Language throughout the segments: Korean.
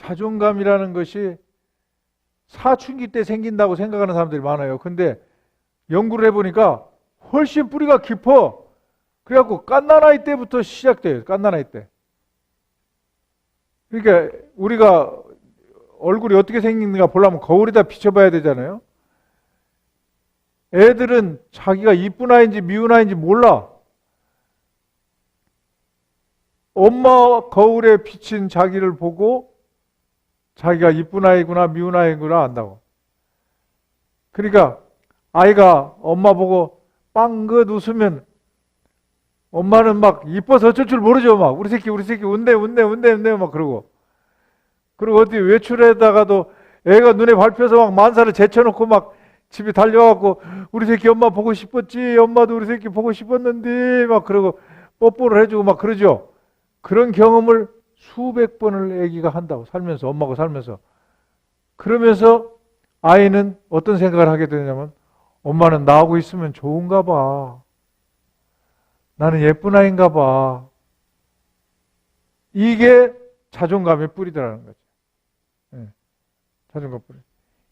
자존감이라는 것이 사춘기 때 생긴다고 생각하는 사람들이 많아요. 근데 연구를 해보니까 훨씬 뿌리가 깊어. 그래갖고 갓난아이 때부터 시작돼요. 갓난아이 때. 그러니까 우리가 얼굴이 어떻게 생긴가 보려면 거울에다 비춰봐야 되잖아요. 애들은 자기가 이쁜 아이인지 미운 아이인지 몰라. 엄마 거울에 비친 자기를 보고 자기가 이쁜 아이구나 미운 아이구나 안다고. 그러니까 아이가 엄마 보고 빵긋 웃으면 엄마는 막 이뻐서 어쩔 줄 모르죠. 막 우리 새끼 운대 막 그러고. 그리고 어디 외출에다가도 애가 눈에 밟혀서 막 만사를 제쳐놓고 막 집에 달려와갖고 우리 새끼 엄마 보고 싶었지. 엄마도 우리 새끼 보고 싶었는데 막 그러고 뽀뽀를 해주고 막 그러죠. 그런 경험을 수백 번을 아기가 한다고 살면서 엄마가 살면서. 그러면서 아이는 어떤 생각을 하게 되냐면 엄마는 나하고 있으면 좋은가 봐. 나는 예쁜 아이인가 봐. 이게 자존감의 뿌리더라는 거죠. 네. 자존감 뿌리.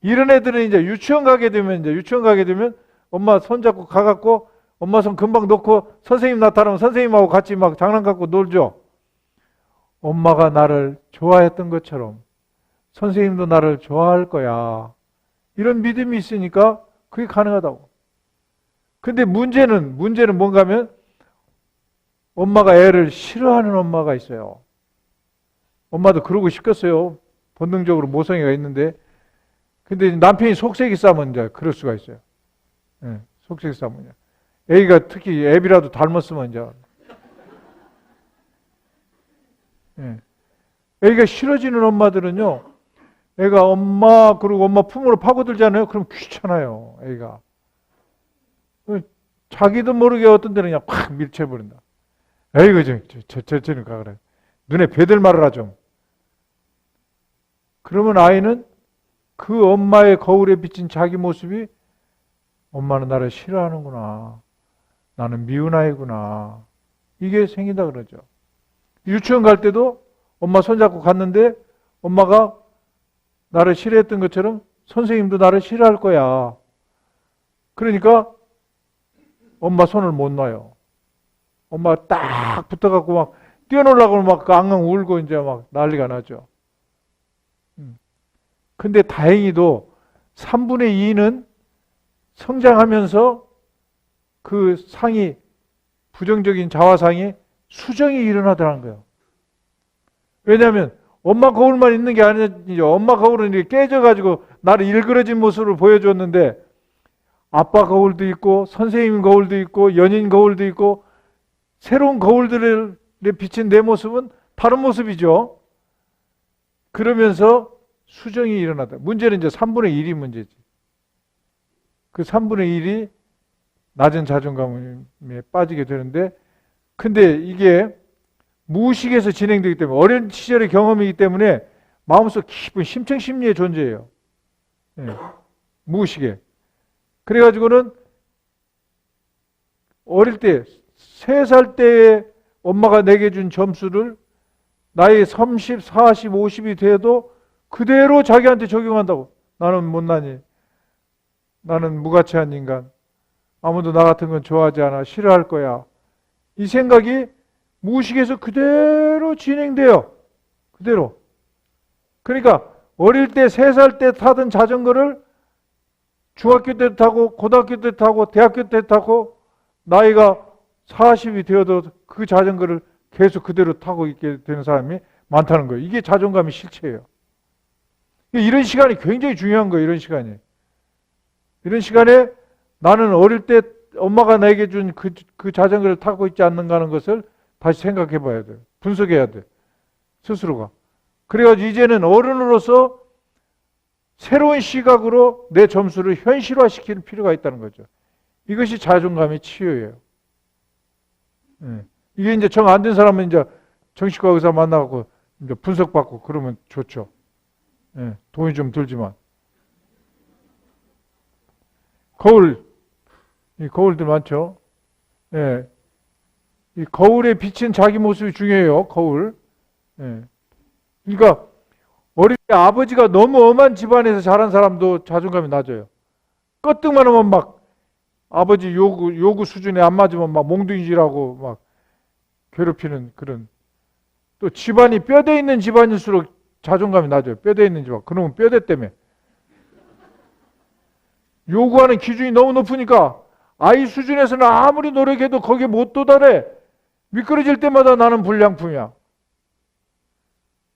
이런 애들은 이제 유치원 가게 되면 엄마 손잡고 가갖고 엄마 손 금방 놓고 선생님 나타나면 선생님하고 같이 막 장난 갖고 놀죠. 엄마가 나를 좋아했던 것처럼 선생님도 나를 좋아할 거야. 이런 믿음이 있으니까 그게 가능하다고. 근데 문제는 뭔가 하면 엄마가 애를 싫어하는 엄마가 있어요. 엄마도 그러고 싶겠어요. 본능적으로 모성애가 있는데. 근데 남편이 속색이 싸면 이제 그럴 수가 있어요. 네, 속색이 싸면. 애기가 특히 애비라도 닮았으면 이제. 네. 애기가 싫어지는 엄마들은요, 애가 그리고 엄마 품으로 파고들잖아요. 그럼 귀찮아요, 애기가. 자기도 모르게 어떤 데는 그냥 팍 밀쳐버린다. 에이구, 저는 가그래. 눈에 배들 말아라 좀. 그러면 아이는 그 엄마의 거울에 비친 자기 모습이 엄마는 나를 싫어하는구나. 나는 미운 아이구나. 이게 생긴다 그러죠. 유치원 갈 때도 엄마 손잡고 갔는데 엄마가 나를 싫어했던 것처럼 선생님도 나를 싫어할 거야. 그러니까 엄마 손을 못 놔요. 엄마가 딱 붙어갖고 막 뛰어놀라고 막 앙앙 울고 이제 막 난리가 나죠. 근데 다행히도 3분의 2는 성장하면서 그 상이, 부정적인 자화상이 수정이 일어나더라는 거예요. 왜냐하면 엄마 거울만 있는 게 아니죠. 엄마 거울은 이렇게 깨져가지고 나를 일그러진 모습을 보여줬는데 아빠 거울도 있고 선생님 거울도 있고 연인 거울도 있고 새로운 거울들에 비친 내 모습은 다른 모습이죠. 그러면서 수정이 일어나다. 문제는 이제 3분의 1이 문제지. 그 3분의 1이 낮은 자존감에 빠지게 되는데, 근데 이게 무의식에서 진행되기 때문에, 어린 시절의 경험이기 때문에 마음속 깊은 심층 심리의 존재예요. 네. 무의식에. 그래가지고는 어릴 때 3살 때에 엄마가 내게 준 점수를 나이 30, 40, 50이 돼도 그대로 자기한테 적용한다고. 나는 못나니. 나는 무가치한 인간. 아무도 나 같은 건 좋아하지 않아. 싫어할 거야. 이 생각이 무의식에서 그대로 진행돼요. 그대로. 그러니까 어릴 때 3살 때 타던 자전거를 중학교 때 타고 고등학교 때 타고 대학교 때 타고 나이가 40이 되어도 그 자전거를 계속 그대로 타고 있게 되는 사람이 많다는 거예요. 이게 자존감의 실체예요. 이런 시간이 굉장히 중요한 거예요. 이런 시간이. 이런 시간에 나는 어릴 때 엄마가 나에게 준 그 자전거를 타고 있지 않는가 하는 것을 다시 생각해 봐야 돼요. 분석해야 돼. 스스로가. 그래가지고 이제는 어른으로서 새로운 시각으로 내 점수를 현실화시키는 필요가 있다는 거죠. 이것이 자존감의 치유예요. 이게 이제 정 안 된 사람은 이제 정신과 의사 만나고 이제 분석받고 그러면 좋죠. 돈이 좀 들지만. 이 거울들 많죠? 이 거울에 비친 자기 모습이 중요해요, 거울. 그러니까 아버지가 너무 엄한 집안에서 자란 사람도 자존감이 낮아요. 껐등만 하면 막 아버지 요구 수준에 안 맞으면 막 몽둥이질하고 막 괴롭히는 그런. 또 집안이 뼈대 있는 집안일수록 자존감이 낮아요. 뼈대 있는 집안. 그러면 뼈대 때문에. 요구하는 기준이 너무 높으니까 아이 수준에서는 아무리 노력해도 거기에 못 도달해. 미끄러질 때마다 나는 불량품이야.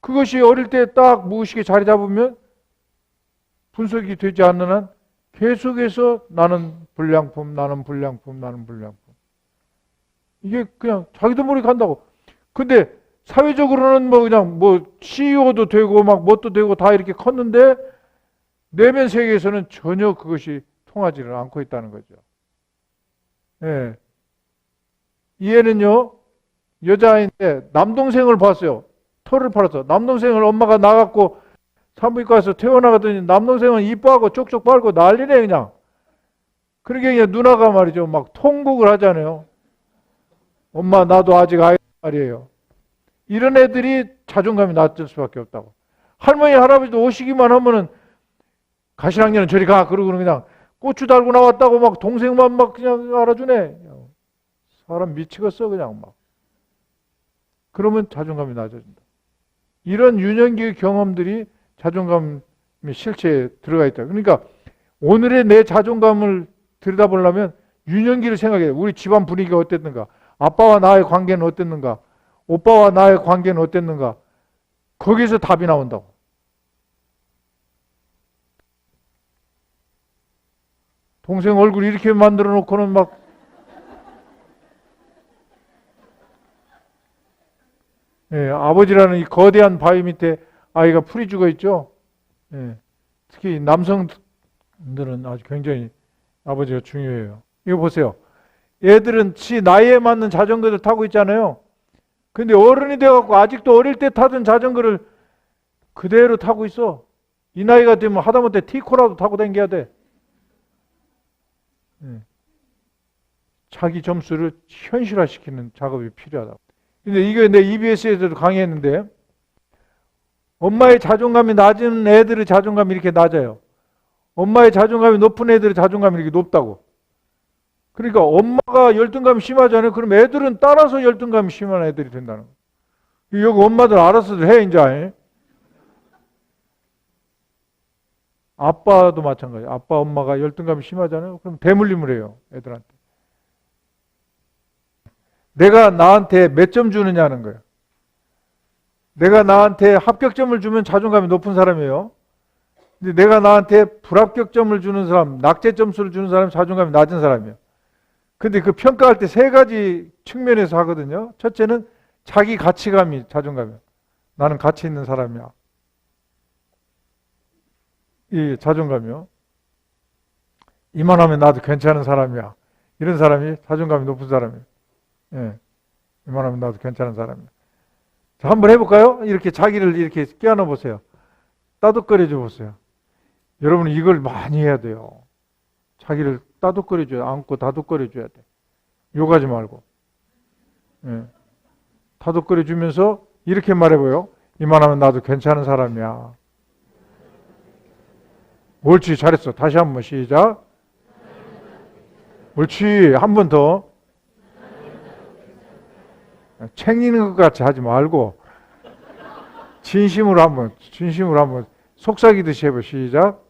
그것이 어릴 때 딱 무의식에 자리 잡으면 분석이 되지 않는 한 계속해서 나는 불량품, 나는 불량품, 나는 불량품. 이게 그냥 자기도 모르게 간다고. 근데 사회적으로는 뭐 그냥 뭐 CEO도 되고 막 뭣도 되고 다 이렇게 컸는데 내면 세계에서는 전혀 그것이 통하지를 않고 있다는 거죠. 예. 이 애는요, 여자아이인데 남동생을 봤어요. 털을 팔았어. 남동생을 엄마가 나갔고 산부인과에서 태어나가더니 남동생은 이뻐하고 쪽쪽 빨고 난리네 그냥. 그러게 그냥 누나가 말이죠. 막 통곡을 하잖아요. 엄마 나도 아직 아이 말이에요. 이런 애들이 자존감이 낮을 수밖에 없다고. 할머니 할아버지도 오시기만 하면은 가시랑년은 저리 가 그러고 그냥 고추 달고 나왔다고 막 동생만 막 그냥 알아주네. 사람 미치겠어 그냥 막. 그러면 자존감이 낮아진다. 이런 유년기의 경험들이 자존감의 실체에 들어가 있다. 그러니까 오늘의 내 자존감을 들여다보려면 유년기를 생각해요. 우리 집안 분위기가 어땠는가? 아빠와 나의 관계는 어땠는가? 오빠와 나의 관계는 어땠는가? 거기서 답이 나온다고. 동생 얼굴 이렇게 만들어 놓고는 막 아버지라는 이 거대한 바위 밑에 아이가 풀이 죽어 있죠. 특히 남성들은 아주 굉장히 아버지가 중요해요. 이거 보세요. 애들은 지 나이에 맞는 자전거를 타고 있잖아요. 근데 어른이 돼갖고 아직도 어릴 때 타던 자전거를 그대로 타고 있어. 이 나이가 되면 하다못해 티코라도 타고 다녀야 돼. 자기 점수를 현실화시키는 작업이 필요하다. 근데 이게 내 EBS에서도 강의했는데 엄마의 자존감이 낮은 애들의 자존감이 이렇게 낮아요. 엄마의 자존감이 높은 애들의 자존감이 이렇게 높다고. 그러니까 엄마가 열등감이 심하잖아요. 그럼 애들은 따라서 열등감이 심한 애들이 된다는 거예요. 여기 엄마들 알아서들 해 이제. 아빠도 마찬가지예요. 아빠 엄마가 열등감이 심하잖아요. 그럼 대물림을 해요. 애들한테. 내가 나한테 몇 점 주느냐는 거예요. 내가 나한테 합격점을 주면 자존감이 높은 사람이에요. 근데 내가 나한테 불합격점을 주는 사람, 낙제 점수를 주는 사람은 자존감이 낮은 사람이에요. 근데 그 평가할 때 세 가지 측면에서 하거든요. 첫째는 자기 가치감이 자존감이에요. 나는 가치 있는 사람이야. 이 자존감이요. 이만하면 나도 괜찮은 사람이야. 이런 사람이 자존감이 높은 사람이에요. 이만하면 나도 괜찮은 사람이야. 자, 한번 해볼까요? 이렇게 자기를 이렇게 껴안아 보세요. 따뜻거려줘 보세요. 여러분은 이걸 많이 해야 돼요. 자기를 따뜻거려줘야, 안고 다독거려줘야 돼. 욕하지 말고. 다독거려주면서 이렇게 말해봐요. 이만하면 나도 괜찮은 사람이야. 옳지, 잘했어. 다시 한번 시작. 옳지, 한 번 더. 챙기는 것 같이 하지 말고 진심으로 한번 속삭이듯이 해봐. 시작.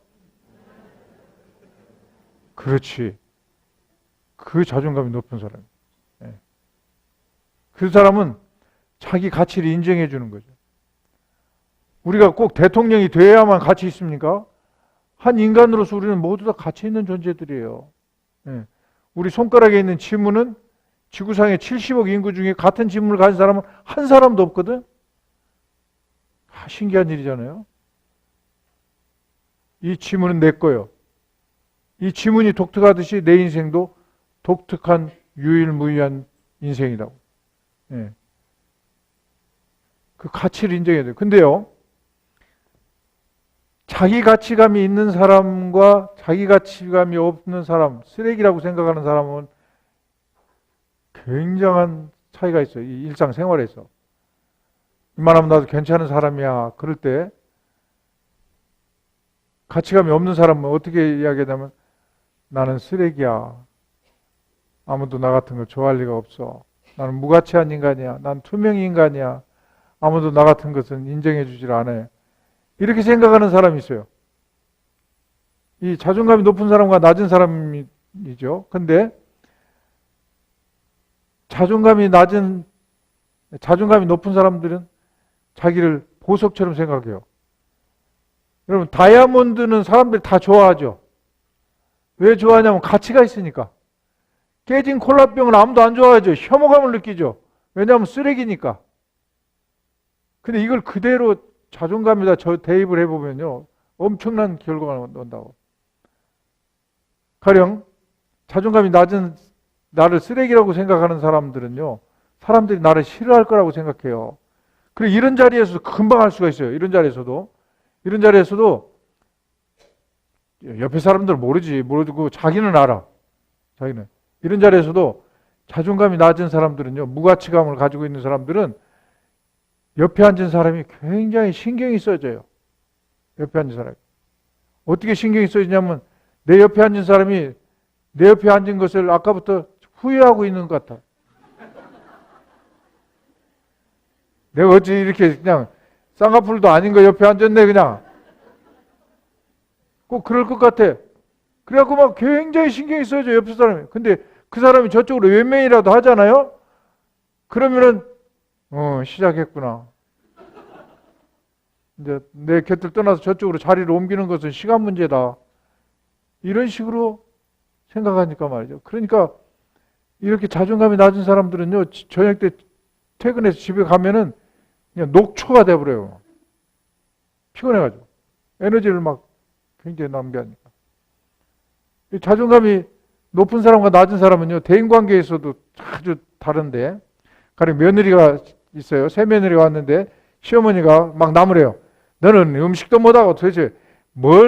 그렇지. 그 자존감이 높은 사람. 그 사람은 자기 가치를 인정해 주는 거죠. 우리가 꼭 대통령이 돼야만 가치 있습니까? 한 인간으로서 우리는 모두 다 가치 있는 존재들이에요. 우리 손가락에 있는 지문은 지구상의 70억 인구 중에 같은 지문을 가진 사람은 한 사람도 없거든. 신기한 일이잖아요. 이 지문은 내 거예요. 이 지문이 독특하듯이 내 인생도 독특한 유일무이한 인생이라고. 그 가치를 인정해야 돼요. 근데요, 자기 가치감이 있는 사람과 자기 가치감이 없는 사람, 쓰레기라고 생각하는 사람은 굉장한 차이가 있어요. 이 일상생활에서. 이만하면 나도 괜찮은 사람이야. 그럴 때 가치감이 없는 사람은 어떻게 이야기하냐면 나는 쓰레기야. 아무도 나 같은 걸 좋아할 리가 없어. 나는 무가치한 인간이야. 난 투명 인간이야. 아무도 나 같은 것은 인정해 주질 않아요. 이렇게 생각하는 사람이 있어요. 이 자존감이 높은 사람과 낮은 사람이죠. 근데 자존감이 높은 사람들은 자기를 보석처럼 생각해요. 여러분, 다이아몬드는 사람들이 다 좋아하죠. 왜 좋아하냐면 가치가 있으니까. 깨진 콜라병은 아무도 안 좋아하죠. 혐오감을 느끼죠. 왜냐하면 쓰레기니까. 근데 이걸 그대로 자존감에다 대입을 해보면요, 엄청난 결과가 온다고. 가령 자존감이 낮은 나를 쓰레기라고 생각하는 사람들은요, 사람들이 나를 싫어할 거라고 생각해요. 그리고 이런 자리에서 금방 할 수가 있어요. 이런 자리에서도 옆에 사람들은 모르고 자기는 알아. 자기는. 이런 자리에서도 자존감이 낮은 사람들은요, 무가치감을 가지고 있는 사람들은 옆에 앉은 사람이 굉장히 신경이 써져요. 옆에 앉은 사람이. 어떻게 신경이 써지냐면 내 옆에 앉은 사람이 내 옆에 앉은 것을 아까부터 후회하고 있는 것 같아. 내가 어찌 이렇게 그냥 쌍꺼풀도 아닌 거 옆에 앉았네 그냥. 꼭 그럴 것 같아. 그래갖고 막 굉장히 신경이 써져 옆에 사람이. 근데 그 사람이 저쪽으로 외면이라도 하잖아요. 그러면은 시작했구나. 이제 내 곁을 떠나서 저쪽으로 자리를 옮기는 것은 시간 문제다. 이런 식으로 생각하니까 말이죠. 그러니까 이렇게 자존감이 낮은 사람들은요, 저녁 때 퇴근해서 집에 가면은 그냥 녹초가 돼버려요. 피곤해가지고. 에너지를 막 굉장히 낭비하니까. 자존감이 높은 사람과 낮은 사람은요, 대인관계에서도 아주 다른데, 가령 며느리가 있어요. 새 며느리가 왔는데, 시어머니가 막 나무래요. 너는 음식도 못하고 도대체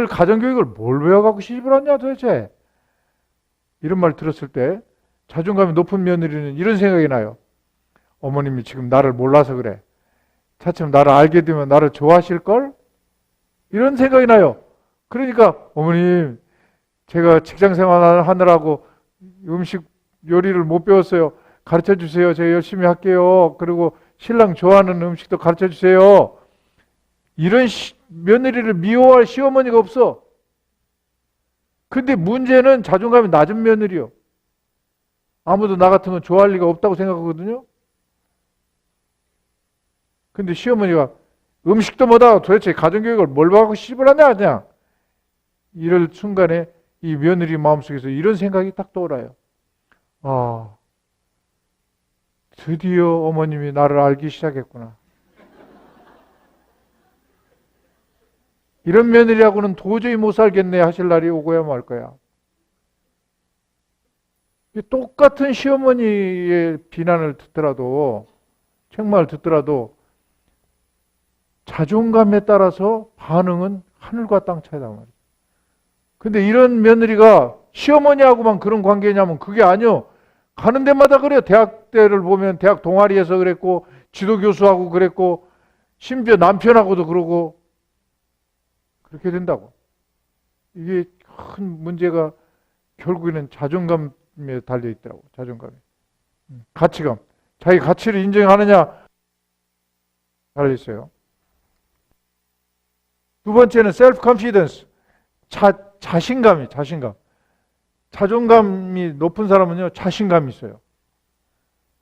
가정교육을 뭘 배워갖고 시집을 왔냐 도대체. 이런 말 들었을 때, 자존감이 높은 며느리는 이런 생각이 나요. 어머님이 지금 나를 몰라서 그래. 차츰 나를 알게 되면 나를 좋아하실걸? 이런 생각이 나요. 그러니까 어머님, 제가 직장생활 하느라고 음식 요리를 못 배웠어요. 가르쳐 주세요. 제가 열심히 할게요. 그리고 신랑 좋아하는 음식도 가르쳐 주세요. 이런 며느리를 미워할 시어머니가 없어. 근데 문제는 자존감이 낮은 며느리요. 아무도 나 같은 건 좋아할 리가 없다고 생각하거든요. 근데 시어머니가 음식도 못하고 도대체 가정교육을 뭘 받고 시집을 하냐 그냥. 이럴 순간에 이 며느리 마음속에서 이런 생각이 딱 떠올라요. 아, 드디어 어머님이 나를 알기 시작했구나. 이런 며느리하고는 도저히 못 살겠네 하실 날이 오고야 말 거야. 똑같은 시어머니의 비난을 듣더라도, 책망을 듣더라도 자존감에 따라서 반응은 하늘과 땅 차이다 말이야. 근데 이런 며느리가 시어머니하고만 그런 관계냐면 그게 아니요. 가는 데마다 그래요. 대학 때를 보면 대학 동아리에서 그랬고, 지도교수하고 그랬고, 심지어 남편하고도 그러고, 그렇게 된다고. 이게 큰 문제가 결국에는 자존감에 달려 있더라고. 자존감이. 가치감. 자기 가치를 인정하느냐 달려 있어요. 두 번째는 self confidence. 자신감. 자존감이 높은 사람은요, 자신감이 있어요.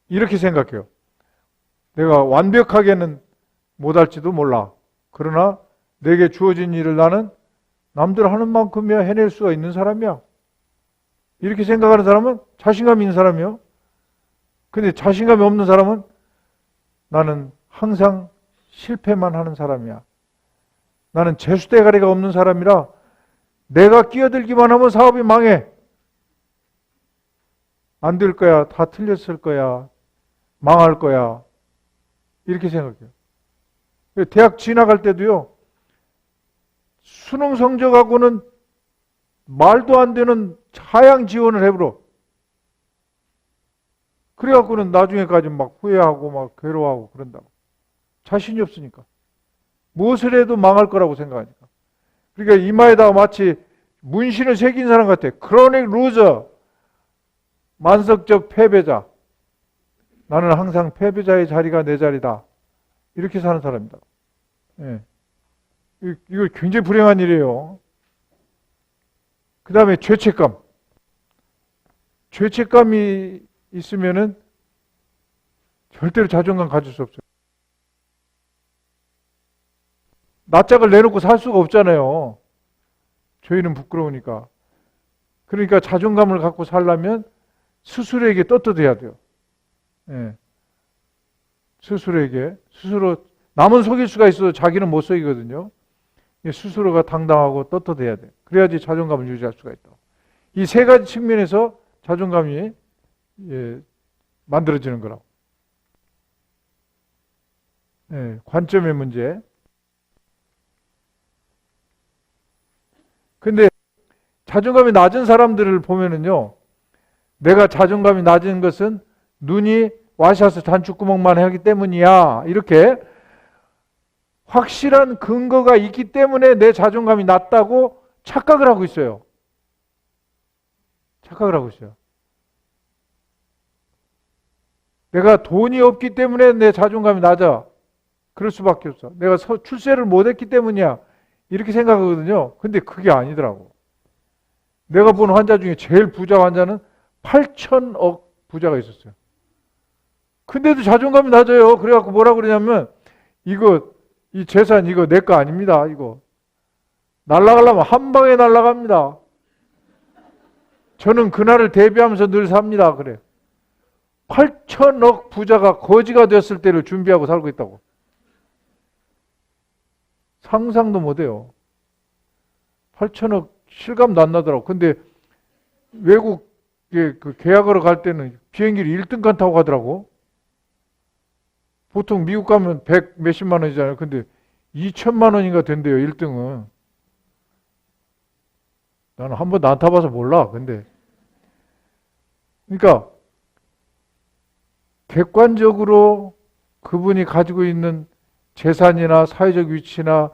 이렇게 생각해요. 내가 완벽하게는 못할지도 몰라. 그러나 내게 주어진 일을 나는 남들 하는 만큼이야 해낼 수가 있는 사람이야. 이렇게 생각하는 사람은 자신감이 있는 사람이요. 근데 자신감이 없는 사람은 나는 항상 실패만 하는 사람이야. 나는 재수대가리가 없는 사람이라 내가 끼어들기만 하면 사업이 망해. 안 될 거야. 다 틀렸을 거야. 망할 거야. 이렇게 생각해요. 대학 진학할 때도요, 수능 성적하고는 말도 안 되는 하향 지원을 해버려. 그래갖고는 나중에까지 막 후회하고 막 괴로워하고 그런다고. 자신이 없으니까. 무엇을 해도 망할 거라고 생각하니까. 그러니까 이마에다가 마치 문신을 새긴 사람 같아. 크로닉 루저, 만성적 패배자. 나는 항상 패배자의 자리가 내 자리다. 이렇게 사는 사람입니다. 예. 이거 굉장히 불행한 일이에요. 그 다음에 죄책감. 죄책감이 있으면은 절대로 자존감 가질 수 없어요. 낯짝을 내놓고 살 수가 없잖아요. 저희는 부끄러우니까. 그러니까 자존감을 갖고 살려면 스스로에게 떳떳해야 돼요. 예. 스스로 남은 속일 수가 있어도 자기는 못 속이거든요. 스스로가 당당하고 떳떳해야 돼. 그래야지 자존감을 유지할 수가 있다. 이 세 가지 측면에서 자존감이 만들어지는 거라고. 관점의 문제. 근데 자존감이 낮은 사람들을 보면은요, 내가 자존감이 낮은 것은 눈이 와샤서 단추구멍만 하기 때문이야. 이렇게 확실한 근거가 있기 때문에 내 자존감이 낮다고 착각을 하고 있어요. 착각을 하고 있어요. 내가 돈이 없기 때문에 내 자존감이 낮아. 그럴 수밖에 없어. 내가 출세를 못했기 때문이야. 이렇게 생각하거든요. 근데 그게 아니더라고. 내가 본 환자 중에 제일 부자 환자는 8천억 부자가 있었어요. 근데도 자존감이 낮아요. 그래갖고 뭐라 그러냐면, 이 재산 이거 내 거 아닙니다. 이거. 날아가려면 한 방에 날아갑니다. 저는 그날을 대비하면서 늘 삽니다. 그래. 8천억 부자가 거지가 됐을 때를 준비하고 살고 있다고. 상상도 못해요. 8천억 실감도 안 나더라고. 근데 외국에 그 계약하러 갈 때는 비행기를 1등간 타고 가더라고. 보통 미국 가면 100 몇십만 원이잖아요. 근데 2천만 원인가 된대요, 1등은. 나는 한 번도 안 타봐서 몰라. 근데. 그러니까, 객관적으로 그분이 가지고 있는 재산이나 사회적 위치나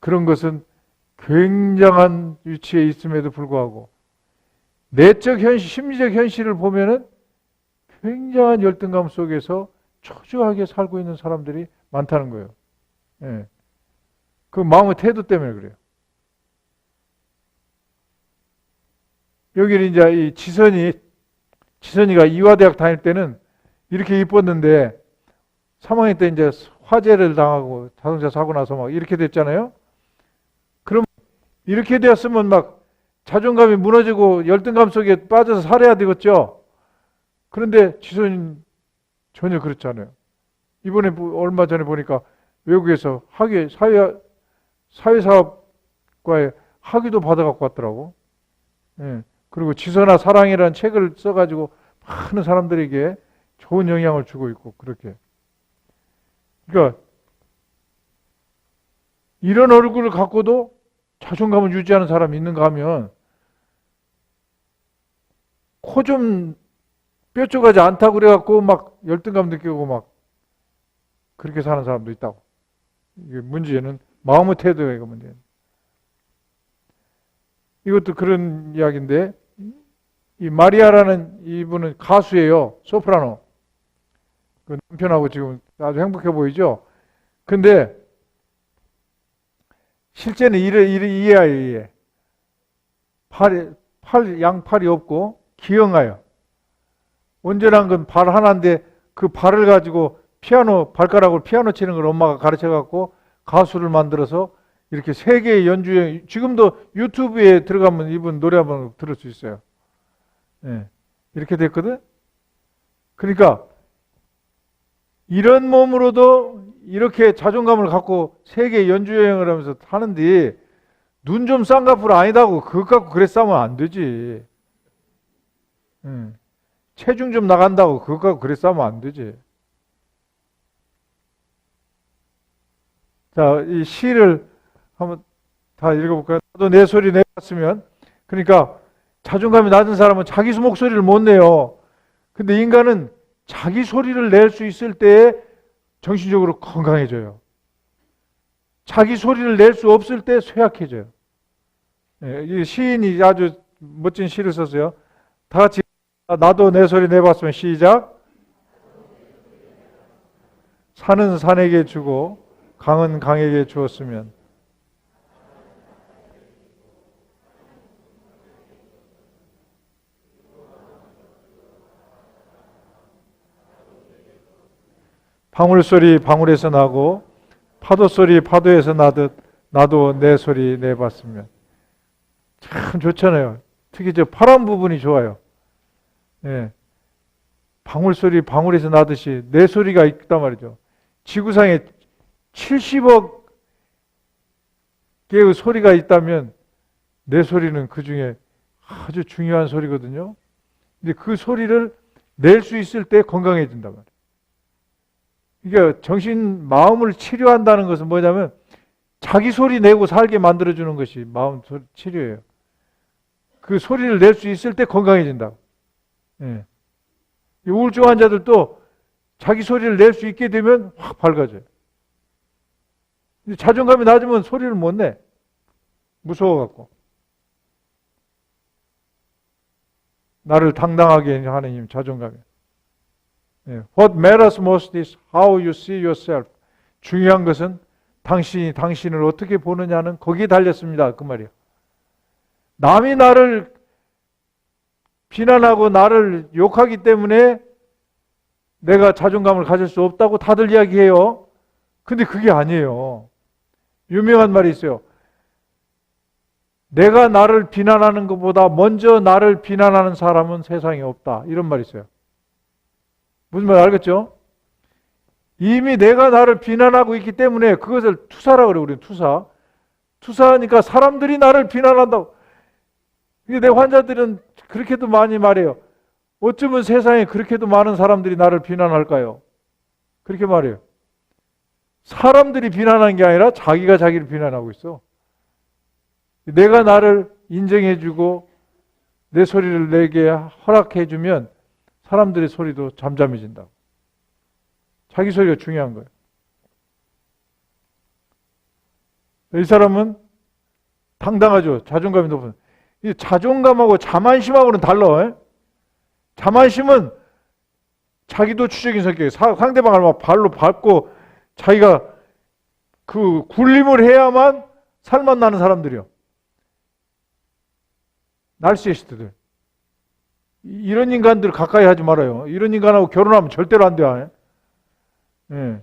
그런 것은 굉장한 위치에 있음에도 불구하고, 내적 현실, 심리적 현실을 보면은 굉장한 열등감 속에서 초조하게 살고 있는 사람들이 많다는 거예요. 예. 그 마음의 태도 때문에 그래요. 여기는 이제 이 지선이가 이화대학 다닐 때는 이렇게 이뻤는데 3학년 때 이제 화재를 당하고 자동차 사고 나서 막 이렇게 됐잖아요. 그럼 이렇게 되었으면 막 자존감이 무너지고 열등감 속에 빠져서 살아야 되겠죠. 그런데 지선이 전혀 그렇지 않아요. 이번에 얼마 전에 보니까 외국에서 사회사업과에 학위도 받아갖고 왔더라고. 예. 그리고 지선아 사랑이라는 책을 써가지고 많은 사람들에게 좋은 영향을 주고 있고 그렇게. 그러니까 이런 얼굴을 갖고도 자존감을 유지하는 사람이 있는가 하면 코 좀 뾰족하지 않다고 그래갖고 막 열등감 느끼고 막 그렇게 사는 사람도 있다고. 이게 문제는 마음의 태도예요, 이거 문제는. 이것도 그런 이야기인데, 이 마리아라는 이분은 가수예요. 소프라노. 그 남편하고 지금 아주 행복해 보이죠? 근데 실제는 이래요. 양팔이 없고 기형아요. 온전한 건 발 하나인데 그 발을 가지고 발가락으로 피아노 치는 걸 엄마가 가르쳐 갖고 가수를 만들어서 이렇게 세계의 연주회, 지금도 유튜브에 들어가면 이분 노래 한번 들을 수 있어요. 예. 이렇게 됐거든? 그러니까 이런 몸으로도 이렇게 자존감을 갖고 세계 연주여행을 하면서 하는데 눈 좀 쌍꺼풀 아니다고 그것 갖고 그래 싸우면 안 되지. 체중 좀 나간다고 그것 갖고 그래 싸우면 안 되지. 자, 이 시를 한번 다 읽어볼까요? 나도 내 소리 내봤으면. 그러니까 자존감이 낮은 사람은 자기 목소리를 못 내요. 근데 인간은 자기 소리를 낼 수 있을 때에 정신적으로 건강해져요. 자기 소리를 낼 수 없을 때 쇠약해져요. 예, 이 시인이 아주 멋진 시를 썼어요. 다 같이 나도 내 소리 내봤으면 시작. 산은 산에게 주고 강은 강에게 주었으면 방울 소리 방울에서 나고 파도 소리 파도에서 나듯 나도 내 소리 내봤으면. 참 좋잖아요. 특히 저 파란 부분이 좋아요. 예. 방울 소리 방울에서 나듯이 내 소리가 있단 말이죠. 지구상에 70억 개의 소리가 있다면 내 소리는 그 중에 아주 중요한 소리거든요. 근데 그 소리를 낼 수 있을 때 건강해진단 말이에요. 이게 정신, 마음을 치료한다는 것은 뭐냐면 자기 소리 내고 살게 만들어주는 것이 마음 치료예요. 그 소리를 낼 수 있을 때 건강해진다고. 예. 우울증 환자들도 자기 소리를 낼 수 있게 되면 확 밝아져요. 근데 자존감이 낮으면 소리를 못 내. 무서워갖고. 나를 당당하게 하는 힘, 자존감이. What matters most is how you see yourself. 중요한 것은 당신이 당신을 어떻게 보느냐는 거기에 달렸습니다. 그 말이에요. 남이 나를 비난하고 나를 욕하기 때문에 내가 자존감을 가질 수 없다고 다들 이야기해요. 근데 그게 아니에요. 유명한 말이 있어요. 내가 나를 비난하는 것보다 먼저 나를 비난하는 사람은 세상에 없다. 이런 말이 있어요. 무슨 말 알겠죠? 이미 내가 나를 비난하고 있기 때문에 그것을 투사라고 그래요. 우리는 투사. 투사하니까 사람들이 나를 비난한다고. 내 환자들은 그렇게도 많이 말해요. 어쩌면 세상에 그렇게도 많은 사람들이 나를 비난할까요? 그렇게 말해요. 사람들이 비난하는 게 아니라 자기가 자기를 비난하고 있어. 내가 나를 인정해주고 내 소리를 내게 허락해주면 사람들의 소리도 잠잠해진다고. 자기 소리가 중요한 거예요. 이 사람은 당당하죠. 자존감이 높은. 이 자존감하고 자만심하고는 달라. 자만심은 자기도 주적인 성격이에요. 상대방을 막 발로 밟고 자기가 그 굴림을 해야만 살맛 나는 사람들이요. 나르시시스트들. 이런 인간들 가까이 하지 말아요. 이런 인간하고 결혼하면 절대로 안 돼요. 예.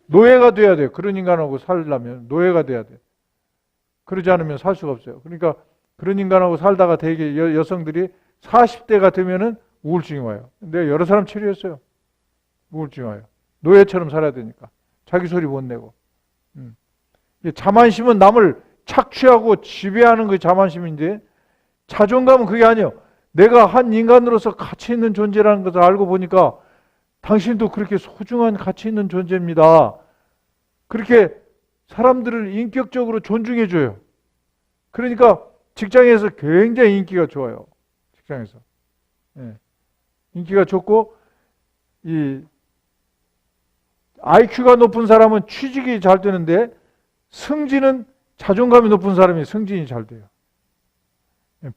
노예가 돼야 돼요. 그런 인간하고 살려면 노예가 돼야 돼요. 그러지 않으면 살 수가 없어요. 그러니까 그런 인간하고 살다가 되게 여성들이 40대가 되면은 우울증이 와요. 내가 여러 사람 치료했어요. 우울증이 와요. 노예처럼 살아야 되니까. 자기 소리 못 내고. 자만심은 남을 착취하고 지배하는 게 자만심인데 자존감은 그게 아니에요. 내가 한 인간으로서 가치 있는 존재라는 것을 알고 보니까 당신도 그렇게 소중한 가치 있는 존재입니다. 그렇게 사람들을 인격적으로 존중해줘요. 그러니까 직장에서 굉장히 인기가 좋아요. 직장에서. 예. 인기가 좋고, 이 IQ가 높은 사람은 취직이 잘 되는데, 승진은 자존감이 높은 사람이 승진이 잘 돼요.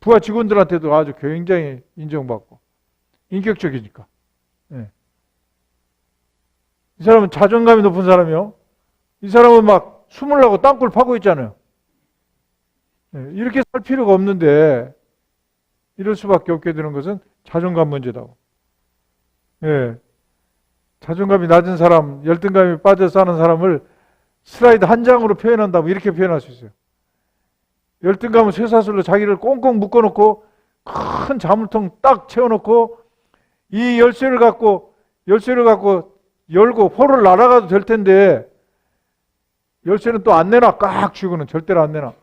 부하 직원들한테도 아주 굉장히 인정받고, 인격적이니까. 예. 이 사람은 자존감이 높은 사람이요. 이 사람은 막 숨으려고 땅굴 파고 있잖아요. 이렇게 살 필요가 없는데 이럴 수밖에 없게 되는 것은 자존감 문제다고. 예. 자존감이 낮은 사람, 열등감이 빠져 사는 사람을 슬라이드 한 장으로 표현한다면 이렇게 표현할 수 있어요. 열등감은 쇠사슬로 자기를 꽁꽁 묶어놓고 큰 자물통 딱 채워놓고 이 열쇠를 갖고 열고 포를 날아가도 될 텐데 열쇠는 또 안 내놔. 깍 쥐고는 절대로 안 내놔.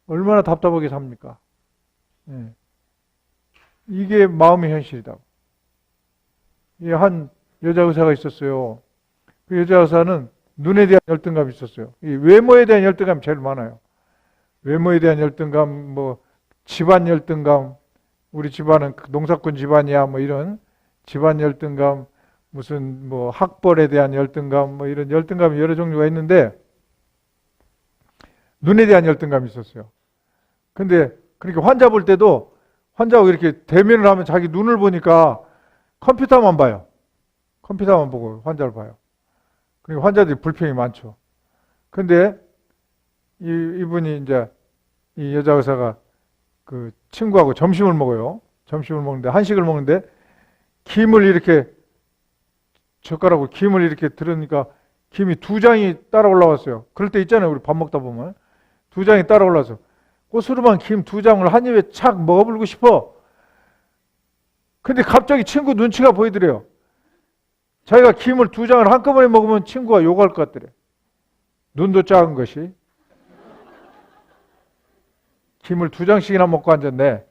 얼마나 답답하게 삽니까? 예. 이게 마음의 현실이다. 한 여자 의사가 있었어요. 그 여자 의사는 눈에 대한 열등감이 있었어요. 이 외모에 대한 열등감이 제일 많아요. 외모에 대한 열등감, 뭐 집안 열등감, 우리 집안은 농사꾼 집안이야, 뭐 이런 집안 열등감, 무슨 뭐 학벌에 대한 열등감, 뭐 이런 열등감이 여러 종류가 있는데 눈에 대한 열등감이 있었어요. 근데 그렇게 환자 볼 때도 환자하고 이렇게 대면을 하면 자기 눈을 보니까 컴퓨터만 봐요. 컴퓨터만 보고 환자를 봐요. 그러니까 환자들이 불평이 많죠. 근데 이분이 이제 이 여자 의사가 그 친구하고 점심을 먹어요. 점심을 먹는데 한식을 먹는데 김을 이렇게 젓가락으로 김을 이렇게 들으니까 김이 2장이 따라 올라왔어요. 그럴 때 있잖아요. 우리 밥 먹다 보면 2장이 따라 올라와서 꼬스름한 김 2장을 한 입에 착 먹어불고 싶어. 근데 갑자기 친구 눈치가 보이더래요. 자기가 김을 2장을 한꺼번에 먹으면 친구가 욕할 것 같더래. 눈도 작은 것이. 김을 2장씩이나 먹고 앉았네.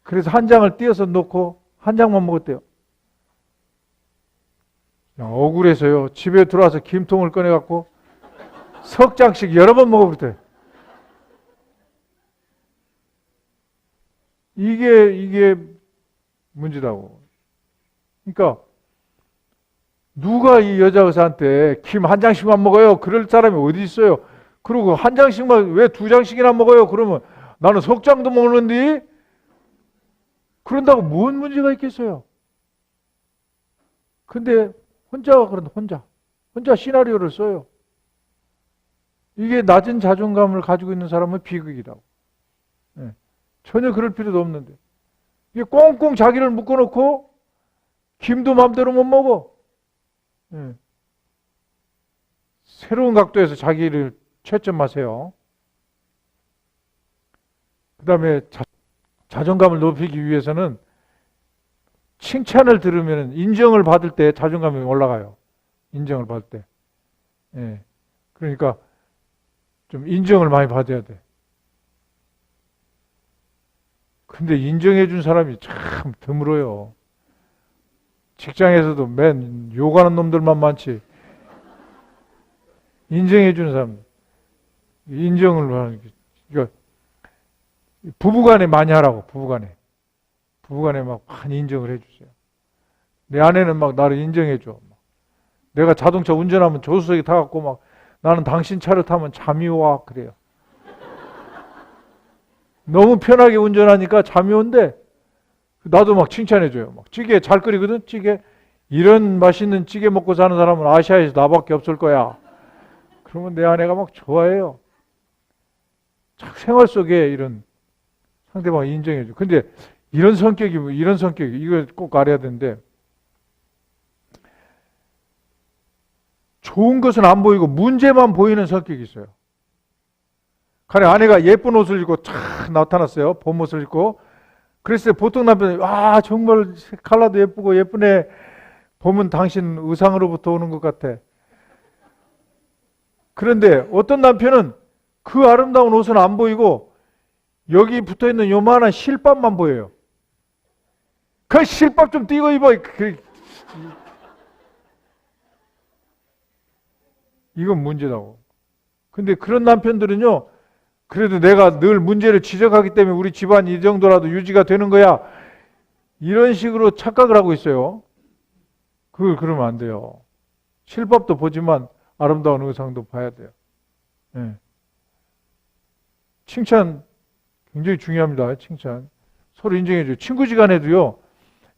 그래서 한 장을 띄어서 놓고 한 장만 먹었대요. 억울해서요. 집에 들어와서 김통을 꺼내갖고 석 장씩 여러 번 먹어버렸대요. 이게 문제라고. 그러니까 누가 이 여자 의사한테 김 한 장씩만 먹어요? 그럴 사람이 어디 있어요? 그리고 한 장씩만 왜 2장씩이나 먹어요? 그러면 나는 석 장도 먹는데 그런다고 뭔 문제가 있겠어요? 근데 혼자 시나리오를 써요. 이게 낮은 자존감을 가지고 있는 사람은 비극이라고. 네. 전혀 그럴 필요도 없는데 이게 꽁꽁 자기를 묶어놓고 김도 마음대로 못 먹어. 네. 새로운 각도에서 자기를 채점하세요. 그 다음에 자존감을 높이기 위해서는 칭찬을 들으면 인정을 받을 때 자존감이 올라가요. 인정을 받을 때. 예. 그러니까 좀 인정을 많이 받아야 돼. 근데 인정해 준 사람이 참 드물어요. 직장에서도 맨 욕하는 놈들만 많지. 인정해 주는 사람. 인정을 하는 게. 그러니까 부부간에 많이 하라고, 부부간에. 부부간에 막 많이 인정을 해주세요. 내 아내는 막 나를 인정해줘. 내가 자동차 운전하면 조수석에 타갖고 막 나는 당신 차를 타면 잠이 와. 그래요. 너무 편하게 운전하니까 잠이 온대. 나도 막 칭찬해줘요. 막 찌개 잘 끓이거든, 찌개. 이런 맛있는 찌개 먹고 사는 사람은 아시아에서 나밖에 없을 거야. 그러면 내 아내가 막 좋아해요. 생활 속에 이런 상대방을 인정해줘. 근데 이런 성격이, 이걸 꼭 알아야 되는데, 좋은 것은 안 보이고 문제만 보이는 성격이 있어요. 가령 아내가 예쁜 옷을 입고 촥 나타났어요. 봄 옷을 입고. 그랬을 때 보통 남편이, 정말 컬러도 예쁘고 예쁘네. 봄은 당신 의상으로부터 오는 것 같아. 그런데 어떤 남편은 그 아름다운 옷은 안 보이고 여기 붙어있는 요만한 실밥만 보여요. 그 실밥 좀 띄고 입어. 이건 문제라고. 근데 그런 남편들은요, 그래도 내가 늘 문제를 지적하기 때문에 우리 집안이 이 정도라도 유지가 되는 거야. 이런 식으로 착각을 하고 있어요. 그걸 그러면 안 돼요. 실밥도 보지만 아름다운 의상도 봐야 돼요. 네. 칭찬 굉장히 중요합니다. 칭찬. 서로 인정해줘요. 친구지간에도요.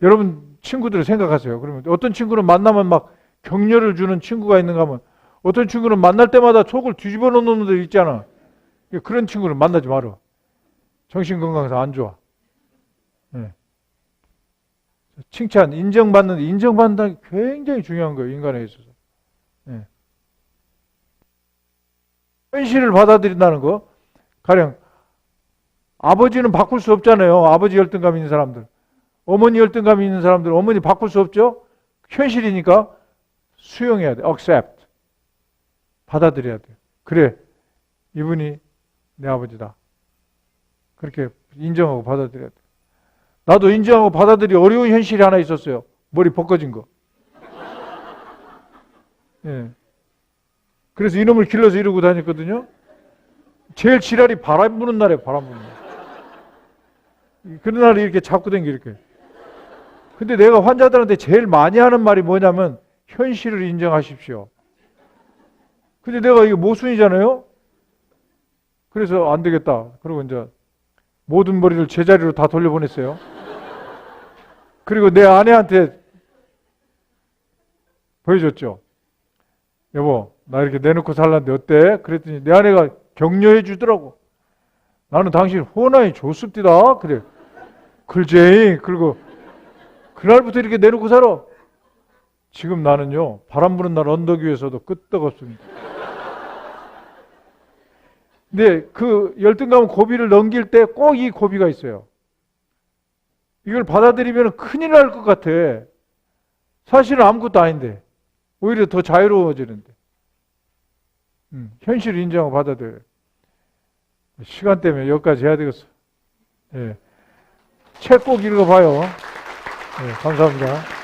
여러분 친구들을 생각하세요. 그러면 어떤 친구는 만나면 막 격려를 주는 친구가 있는가 하면 어떤 친구는 만날 때마다 속을 뒤집어 놓는 놈들 있잖아. 그런 친구는 만나지 마라. 정신건강에서 안 좋아. 네. 칭찬, 인정받는 게 굉장히 중요한 거예요. 인간에 있어서. 네. 현실을 받아들인다는 거. 가령 아버지는 바꿀 수 없잖아요. 아버지 열등감 있는 사람들. 어머니 열등감 있는 사람들. 어머니 바꿀 수 없죠. 현실이니까 수용해야 돼. accept. 받아들여야 돼. 그래. 이분이 내 아버지다. 그렇게 인정하고 받아들여야 돼. 나도 인정하고 받아들이 어려운 현실이 하나 있었어요. 머리 벗겨진 거. 예. 그래서 이놈을 길러서 이러고 다녔거든요. 제일 지랄이 바람 부는 날에 바람 부는 날. 그런 날에 이렇게 잡고 댕겨 이렇게. 근데 내가 환자들한테 제일 많이 하는 말이 뭐냐면 현실을 인정하십시오. 근데 내가 이게 모순이잖아요. 그래서 안 되겠다. 그리고 이제 모든 머리를 제자리로 다 돌려보냈어요. 그리고 내 아내한테 보여줬죠. 여보, 나 이렇게 내놓고 살란데 어때? 그랬더니 내 아내가 격려해 주더라고. 나는 당신 호나이 좋습디다. 그래. 글제이. 그리고 그날부터 이렇게 내놓고 살아. 지금 나는요, 바람 부는 날 언덕 위에서도 끄떡없습니다. 근데 그 열등감 고비를 넘길 때 꼭 이 고비가 있어요. 이걸 받아들이면 큰일 날 것 같아. 사실은 아무것도 아닌데. 오히려 더 자유로워지는데. 현실을 인정하고 받아들여요. 시간 때문에 여기까지 해야 되겠어. 예. 책 꼭 읽어봐요. 예, 감사합니다.